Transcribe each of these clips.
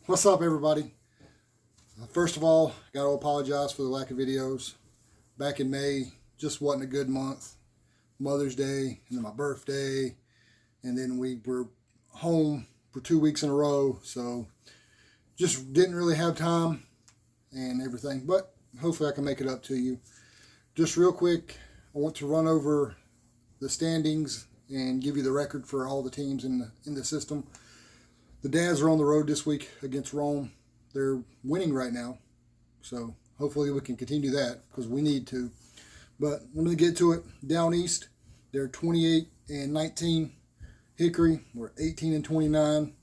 What's up, everybody? First of all, I got to apologize for the lack of videos. Back in May, just wasn't a good month. Mother's Day, and then my birthday, and then we were home for 2 weeks in a row, so just didn't really have time and everything, but hopefully I can make it up to you. Just real quick, I want to run over the standings and give you the record for all the teams in the system. The Dads are on the road this week against Rome. They're winning right now, so hopefully we can continue that because we need to. But I'm going to get to it. Down east, they're 28-19. Hickory, we're 18-29.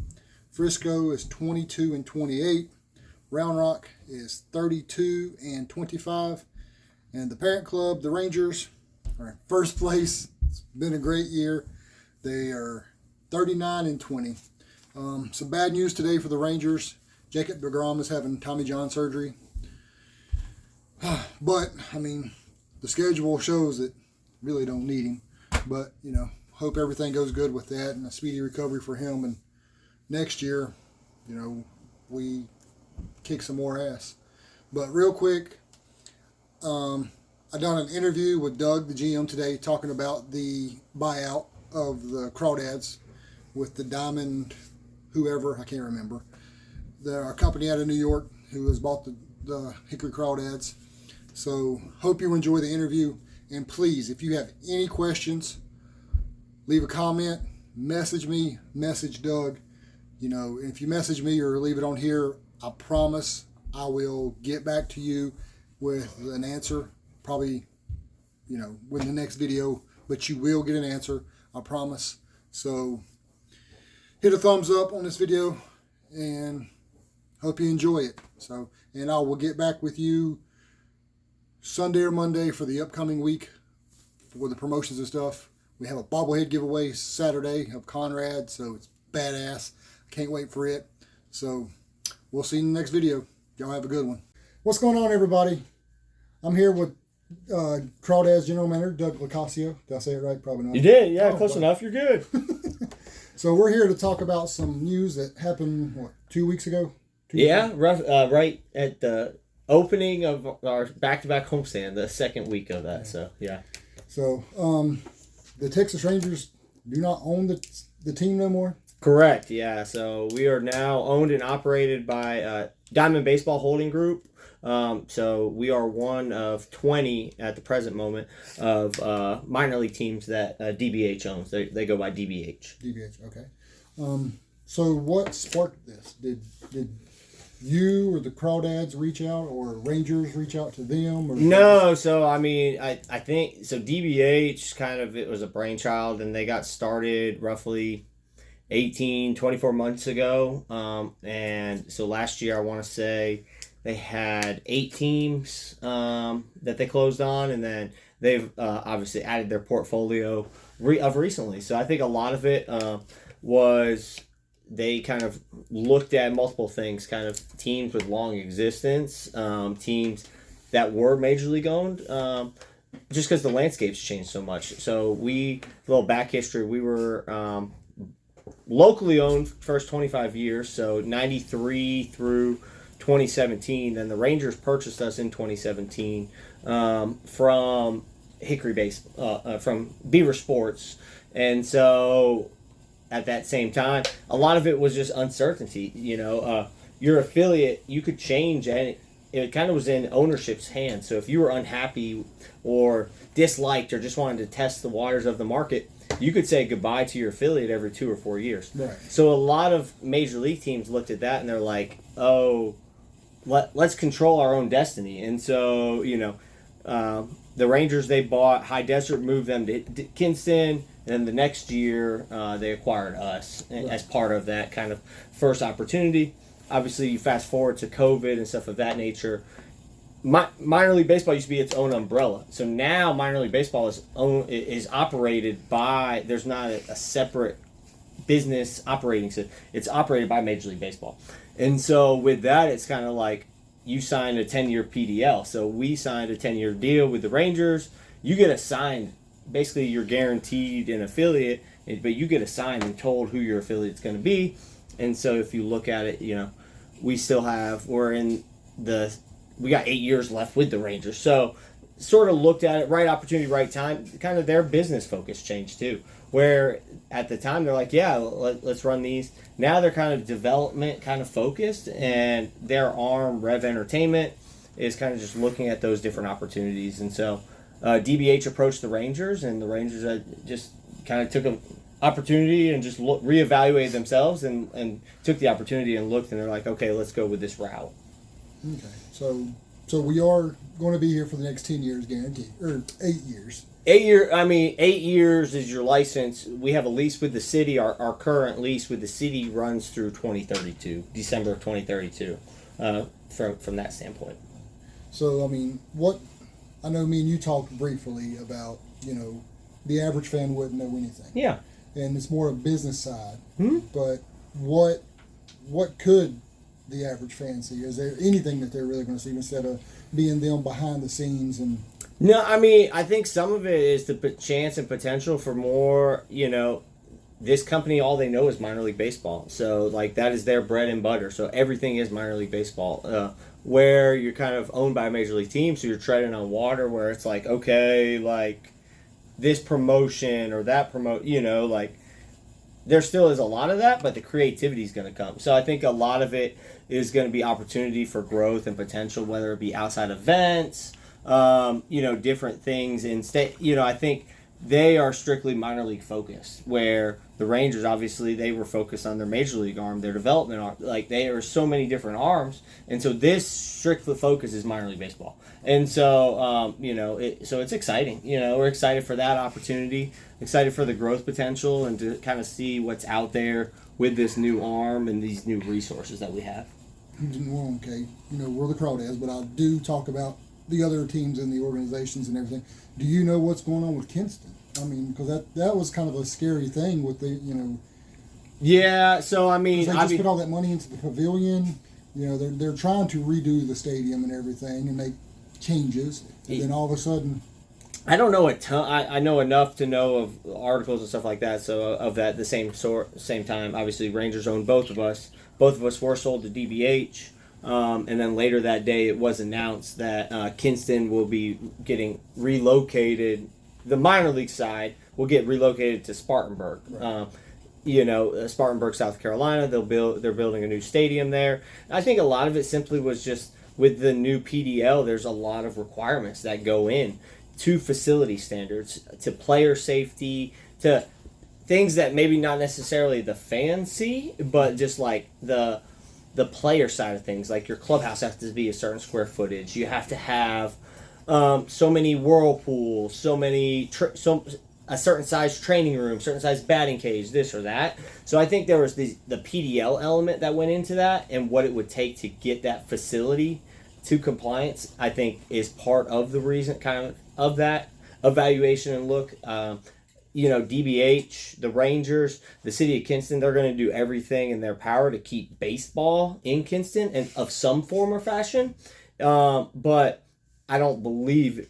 Frisco is 22-28. Round Rock is 32-25. And the parent club, the Rangers, are in first place. It's been a great year. They are 39-20. Some bad news today for the Rangers. Jacob deGrom is having Tommy John surgery. But, I mean, the schedule shows that really don't need him. But, hope everything goes good with that and a speedy recovery for him. And next year, we kick some more ass. But real quick, I done an interview with Doug, the GM, today, talking about the buyout of the Crawdads with the Diamond, whoever, I can't remember. They're a company out of New York who has bought the Hickory Crawdads. So hope you enjoy the interview. And please, if you have any questions, leave a comment, message me, message Doug. If you message me or leave it on here, I promise I will get back to you with an answer. Probably, with the next video, but you will get an answer, I promise. So hit a thumbs up on this video and hope you enjoy it. And I will get back with you Sunday or Monday for the upcoming week for the promotions and stuff. We have a bobblehead giveaway Saturday of Conrad, so it's badass. I can't wait for it. So we'll see you in the next video. Y'all have a good one. What's going on, everybody? I'm here with Crawdads General Manager Douglas Locascio. Did I say it right? Probably not. You did, yeah, close enough. You're good. So we're here to talk about some news that happened, 2 weeks ago? Right at the opening of our back-to-back homestand, the second week of that. So, yeah. So, the Texas Rangers do not own the team no more? Correct, yeah. So we are now owned and operated by Diamond Baseball Holding Group. So we are one of 20 at the present moment of minor league teams that DBH owns. They go by DBH. DBH, okay. So what sparked this? Did you or the Crawdads reach out, or Rangers reach out to them? Or no, so I mean, I think, so DBH it was a brainchild, and they got started roughly 24 months ago. And so last year, I want to say, they had 8 teams that they closed on, and then they've obviously added their portfolio of recently. So I think a lot of it was they kind of looked at multiple things, kind of teams with long existence, teams that were major league owned, just because the landscape's changed so much. So a little back history, we were locally owned first 25 years, so 93 through 2017. Then the Rangers purchased us in 2017 from Hickory from Beaver Sports. And so at that same time, a lot of it was just uncertainty. Your affiliate, you could change, and it kind of was in ownership's hands. So if you were unhappy or disliked or just wanted to test the waters of the market, you could say goodbye to your affiliate every 2 or 4 years. Right. So a lot of major league teams looked at that and they're like, oh, let's control our own destiny. And so, the Rangers, they bought High Desert, moved them to Kinston, and then the next year they acquired us as part of that kind of first opportunity. Obviously, you fast forward to COVID and stuff of that nature. Minor League Baseball used to be its own umbrella. So now minor league baseball is operated by, there's not a separate business operating system. It's operated by Major League Baseball. And so with that, it's kind of like you signed a 10-year PDL. So we signed a 10-year deal with the Rangers. You get assigned, basically you're guaranteed an affiliate, but you get assigned and told who your affiliate's going to be. And so if you look at it, we still have, we got 8 years left with the Rangers. So sort of looked at it, right opportunity, right time. Kind of their business focus changed too. Where at the time they're like, yeah, let's run these. Now they're kind of development kind of focused, and their arm, Rev Entertainment, is kind of just looking at those different opportunities. And so DBH approached the Rangers, and the Rangers just kind of took an opportunity and just reevaluated themselves and took the opportunity and looked, and they're like, okay, let's go with this route. Okay, so we are going to be here for the next 10 years, guaranteed, or 8 years. 8 years is your license. We have a lease with the city. Our current lease with the city runs through 2032, December of 2032, from that standpoint. So, I mean, I know me and you talked briefly about, the average fan wouldn't know anything. Yeah. And it's more a business side. But what could the average fan see? Is there anything that they're really going to see instead of being them behind the scenes? And no, I mean, I think some of it is the chance and potential for more, this company, all they know is minor league baseball. So, like, that is their bread and butter. So everything is minor league baseball. Where you're kind of owned by a major league team, so you're treading on water where it's like, okay, like, this promotion or that like, there still is a lot of that, but the creativity is going to come. So I think a lot of it is going to be opportunity for growth and potential, whether it be outside events, different things. I think they are strictly minor league focused, where the Rangers, obviously, they were focused on their major league arm, their development arm. Like, they are so many different arms, and so this strict focus is minor league baseball. And so, so it's exciting. We're excited for that opportunity, excited for the growth potential, and to kind of see what's out there with this new arm and these new resources that we have. Well, okay, we're the Crawdads, but I do talk about the other teams and the organizations and everything. Do you know what's going on with Kinston? I mean, because that was kind of a scary thing with the, Yeah, so I mean, they just put all that money into the pavilion. They're trying to redo the stadium and everything and make changes. And then all of a sudden, I don't know a ton. I know enough to know of articles and stuff like that. So of that, the same time, obviously Rangers own both of us. Both of us were sold to DBH. And then later that day, it was announced that Kinston will be getting relocated. The minor league side will get relocated to Spartanburg. Right. Spartanburg, South Carolina. They're building a new stadium there. I think a lot of it simply was just with the new PDL. There's a lot of requirements that go in to facility standards, to player safety, to things that maybe not necessarily the fans see, but just like the player side of things. Like, your clubhouse has to be a certain square footage. You have to have so many whirlpools, a certain size training room, certain size batting cage, this or that. So I think there was the PDL element that went into that, and what it would take to get that facility to compliance, I think, is part of the reason kind of that evaluation and look. DBH, the Rangers, the city of Kinston, they're going to do everything in their power to keep baseball in Kinston and of some form or fashion. But I don't believe,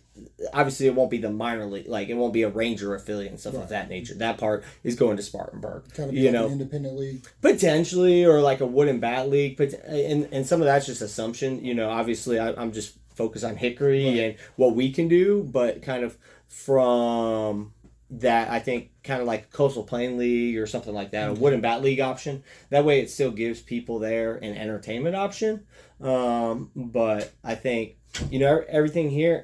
obviously, it won't be the minor league, like, it won't be a Ranger affiliate and stuff of that nature. That part is going to Spartanburg. Kind of be like an independent league? Potentially, or like a wood and bat league. And some of that's just assumption. Obviously, I'm just focused on Hickory and what we can do, but kind of from that, I think kind of like Coastal Plain League or something like that, a wood and bat league option. That way it still gives people there an entertainment option. But I think, everything here,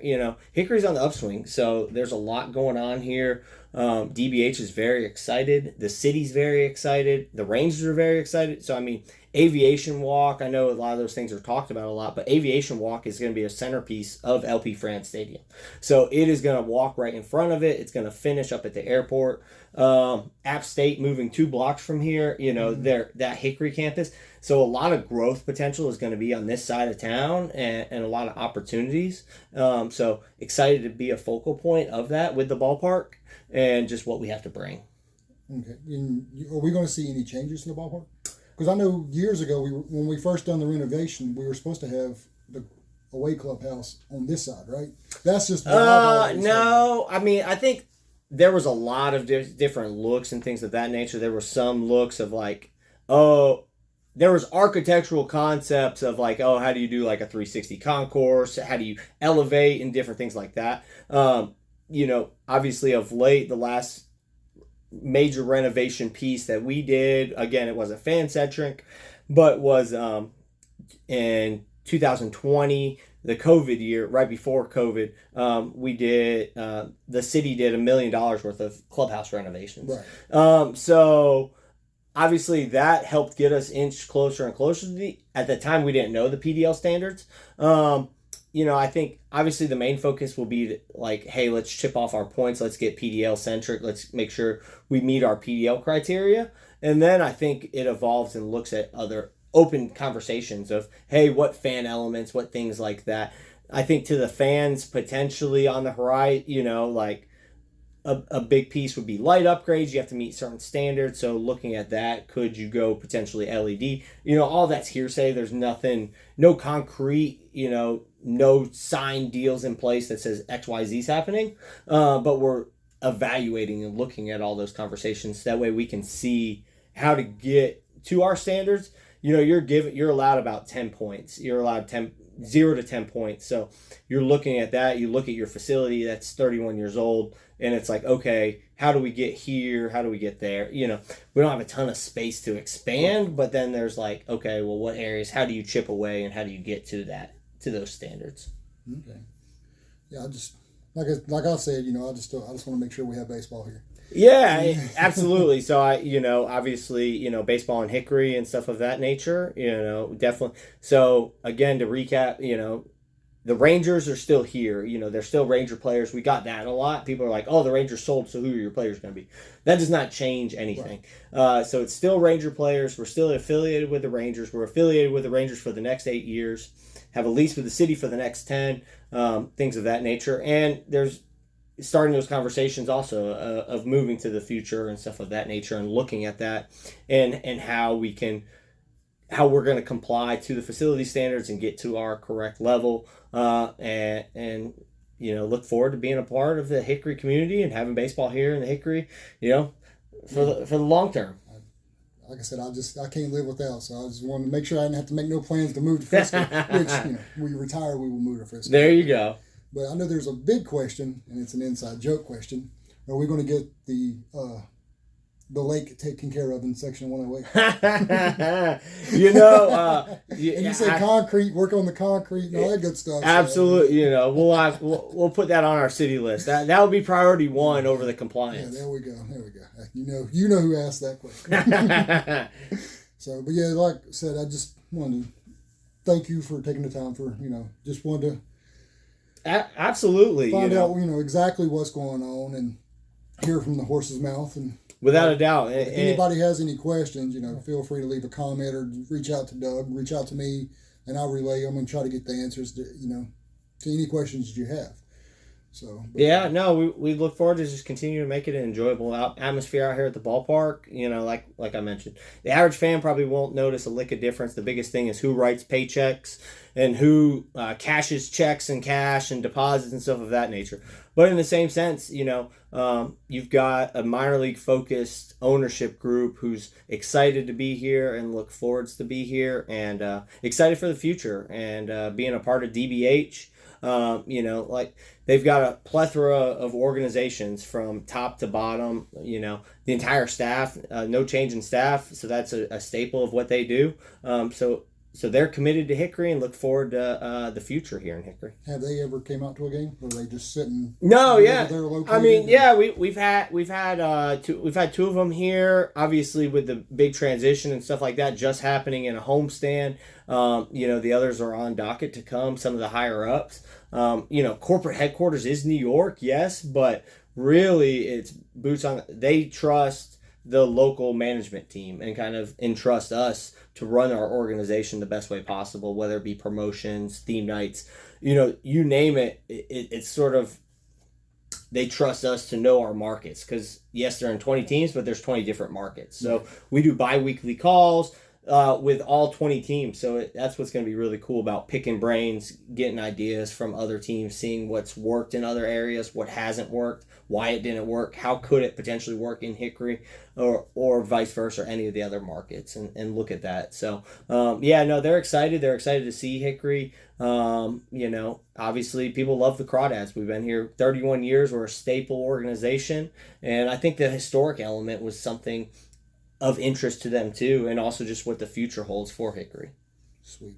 Hickory's on the upswing, so there's a lot going on here. DBH is very excited. The city's very excited. The Rangers are very excited. So, I mean, Aviation Walk, I know a lot of those things are talked about a lot, but Aviation Walk is going to be a centerpiece of LP France Stadium. So it is going to walk right in front of it. It's going to finish up at the airport. App State moving 2 blocks from here, that Hickory campus. So a lot of growth potential is going to be on this side of town, and a lot of opportunities. So excited to be a focal point of that with the ballpark and just what we have to bring. Okay. Are we going to see any changes to the ballpark? Because I know years ago, when we first done the renovation, we were supposed to have the away clubhouse on this side, right? That's just no. I mean, I think there was a lot of different looks and things of that nature. There were some looks of like, there was architectural concepts of like, oh, how do you do like a 360 concourse? How do you elevate and different things like that? Obviously of late, the last major renovation piece that we did, again, it wasn't fan-centric, but was in 2020, the COVID year, right before COVID, we did, the city did $1 million worth of clubhouse renovations. Right. So obviously that helped get us inch closer and closer to at the time we didn't know the PDL standards. I think obviously the main focus will be like, hey, let's chip off our points. Let's get PDL centric. Let's make sure we meet our PDL criteria. And then I think it evolves and looks at other open conversations of, hey, what fan elements, what things like that. I think to the fans potentially on the horizon, like a big piece would be light upgrades. You have to meet certain standards. So looking at that, could you go potentially LED? All that's hearsay. There's nothing, no concrete, no signed deals in place that says XYZ is happening. But we're evaluating and looking at all those conversations. That way we can see how to get to our standards. You're allowed about 10 points. You're allowed 0 to 10 points. So you're looking at that. You look at your facility that's 31 years old, and it's like, okay, how do we get here? How do we get there? We don't have a ton of space to expand, but then there's like, okay, well, what areas? How do you chip away, and how do you get to those standards? Okay. Yeah, I just like I said, I just want to make sure we have baseball here. Yeah, absolutely. So obviously, baseball and Hickory and stuff of that nature, definitely. So again, to recap, the Rangers are still here. They're still Ranger players. We got that a lot. People are like, oh, the Rangers sold, so who are your players going to be? That does not change anything. Right. So it's still Ranger players. We're still affiliated with the Rangers. We're affiliated with the Rangers for the next 8 years. Have a lease with the city for the next 10, things of that nature. And there's starting those conversations also of moving to the future and stuff of that nature, and looking at that and how we're going to comply to the facility standards and get to our correct level, and look forward to being a part of the Hickory community and having baseball here in the Hickory, for the long term. Like I said, I can't live without, so I just wanted to make sure I didn't have to make no plans to move to Frisco, which, we retire, we will move to Frisco. There you go. But I know there's a big question, and it's an inside joke question. Are we going to get the lake taken care of in Section 108? And you said concrete, work on the concrete and all that good stuff. Absolutely. So. We'll put that on our city list. That would be priority 1 over the compliance. Yeah, there we go. You know who asked that question. So, but yeah, like I said, I just wanted to thank you for taking the time for, just wanted to absolutely find out exactly what's going on and hear from the horse's mouth. And without a doubt, if anybody has any questions, feel free to leave a comment or reach out to Doug, reach out to me, and I'll relay. I'm going to try to get the answers to any questions that you have. So we look forward to just continuing to make it an enjoyable atmosphere out here at the ballpark. Like I mentioned, the average fan probably won't notice a lick of difference. The biggest thing is who writes paychecks and who cashes checks and cash and deposits and stuff of that nature. But in the same sense, you've got a minor league focused ownership group who's excited to be here and look forwards to be here and excited for the future and being a part of DBH. They've got a plethora of organizations from top to bottom, the entire staff, no change in staff. So that's a staple of what they do. So they're committed to Hickory and look forward to the future here in Hickory. Have they ever came out to a game? Or are they just sitting? No, yeah. I mean, yeah, we've had two of them here. Obviously, with the big transition and stuff like that just happening in a homestand. The others are on docket to come. Some of the higher ups. Corporate headquarters is New York, yes, but really it's boots on. They trust the local management team and kind of entrust us to run our organization the best way possible, whether it be promotions, theme nights, you name it. It's sort of, they trust us to know our markets because yes, they're in 20 teams, but there's 20 different markets. So we do bi-weekly calls. with all 20 teams. So that's what's going to be really cool about picking brains, getting ideas from other teams, seeing what's worked in other areas, what hasn't worked, why it didn't work, how could it potentially work in Hickory or vice versa, or any of the other markets, and look at that. So, they're excited. They're excited to see Hickory. Obviously people love the Crawdads. We've been here 31 years. We're a staple organization. And I think the historic element was something of interest to them too, and also just what the future holds for Hickory. Sweet.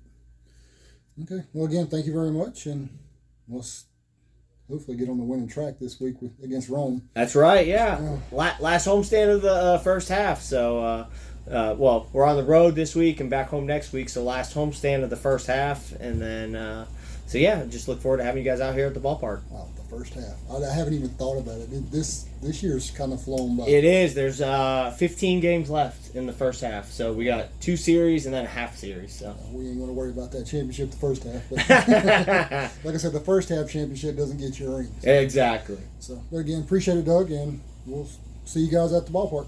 Okay. Well, again, thank you very much, and we'll hopefully get on the winning track this week against Rome. That's right. Yeah. Last homestand of the first half. So, we're on the road this week and back home next week. So last homestand of the first half, and then just look forward to having you guys out here at the ballpark. Wow, the first half. I haven't even thought about it. This year's kind of flown by. It is. There's 15 games left in the first half. So we got 2 series and then a half series. So we ain't going to worry about that championship the first half. But like I said, the first half championship doesn't get you rings. Exactly. So, but again, appreciate it, Doug, and we'll see you guys at the ballpark.